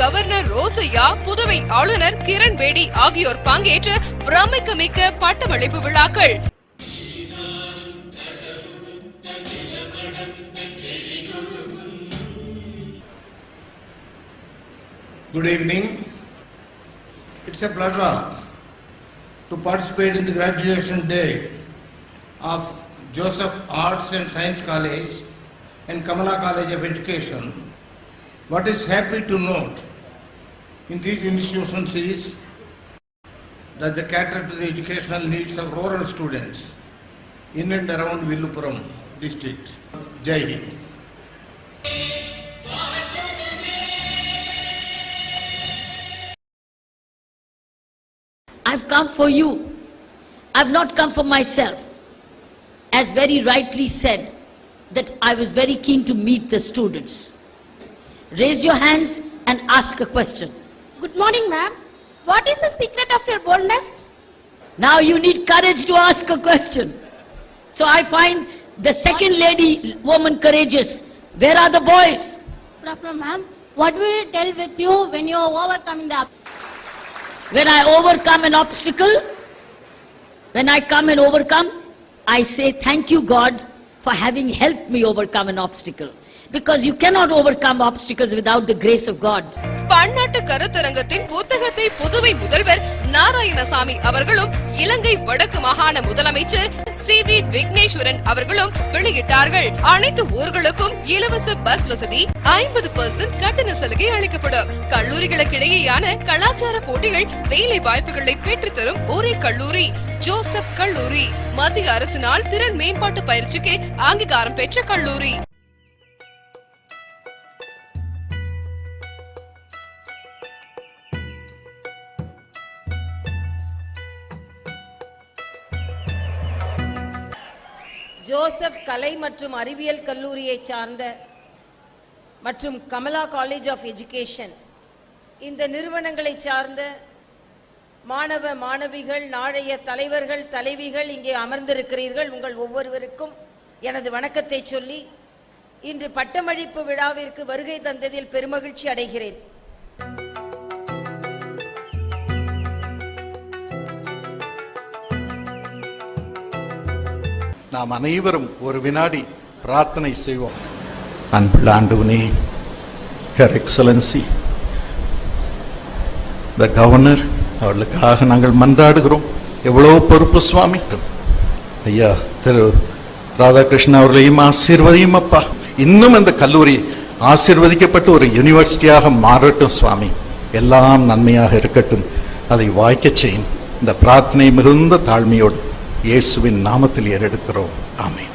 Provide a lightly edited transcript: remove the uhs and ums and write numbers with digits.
Governor Rosaiah, Puduvai ஆளுநர் கிரண் பேடி ஆகியோர் பங்கேற்ற பிரமிக்கமிக்க பட்டமளிப்பு விழாக்கள். Good evening. It's a pleasure to participate in the graduation day of Joseph Arts and Science College and Kamala College of Education. What is happy to note in these institutions is that they cater to the educational needs of rural students in and around Villupuram district. Jai Hind. I've come for you. I've not come for myself. As very rightly said, that I was very keen to meet the students. Raise your hands and ask a question. Good morning, ma'am. What is the secret of your boldness? Now you need courage to ask a question. So I find the second lady, woman courageous. Where are the boys? Good afternoon, ma'am. What will it tell with you when you are overcoming the obstacles? When I overcome an obstacle, when I come and overcome, I say thank you God for having helped me overcome an obstacle. Because you cannot overcome obstacles without the grace of God. பன்னாட்டு கருத்தரங்கத்தின் புத்தகத்தை புதுவை முதல்வர் நாராயணசாமி அவர்களும் இலங்கை வடக்கு மாகாண முதலமைச்சர் CV. Vigneswaran அவர்களும் வெளியிட்டார்கள். அனைத்து ஊர்களுக்கும் இலவச பஸ் வசதி, 50% கட்டண சலுகை அளிக்கப்படும். கல்லூரிகளுக்கிடையேயான கலாச்சார போட்டிகள், வேலை வாய்ப்புகளை பெற்றுத்தரும் ஒரே கல்லூரி ஜோசப் கல்லூரி. மத்திய அரசினால் திறன் மேம்பாட்டு பயிற்சிக்கு அங்கீகாரம் பெற்ற கல்லூரி. ஜோசப் கலை மற்றும் அறிவியல் கல்லூரியை சார்ந்த மற்றும் கமலா காலேஜ் ஆஃப் எஜுகேஷன், இந்த நிறுவனங்களை சார்ந்த மாணவ மாணவிகள், நாளைய தலைவர்கள், தலைவிகள் இங்கே அமர்ந்திருக்கிறீர்கள். உங்கள் ஒவ்வொருவருக்கும் எனது வணக்கத்தை சொல்லி இன்று பட்டமளிப்பு விழாவிற்கு வருகை தந்ததில் பெருமகிழ்ச்சி அடைகிறேன். நாம் அனைவரும் ஒரு வினாடி பிரார்த்தனை செய்வோம். அன்புள்ள ஆண்டவனே, ஹர் எக்ஸலன்சி த கவர்னர் அவர்களுக்காக நாங்கள் மன்றாடுகிறோம். எவ்வளவு பொறுப்பு சுவாமி. ஐயா திரு ராதாகிருஷ்ணன் அவர்களையும் ஆசீர்வதியும் அப்பா. இன்னும் இந்த கல்லூரி ஆசீர்வதிக்கப்பட்டு ஒரு யூனிவர்சிட்டியாக மாறட்டும் சுவாமி. எல்லாம் நன்மையாக இருக்கட்டும். அதை வாய்க்க செய்யும். இந்த பிரார்த்தனை மிகுந்த தாழ்மையோடு இயேசுவின் நாமத்தில் ஏறெடுக்கிறோம். ஆமென்.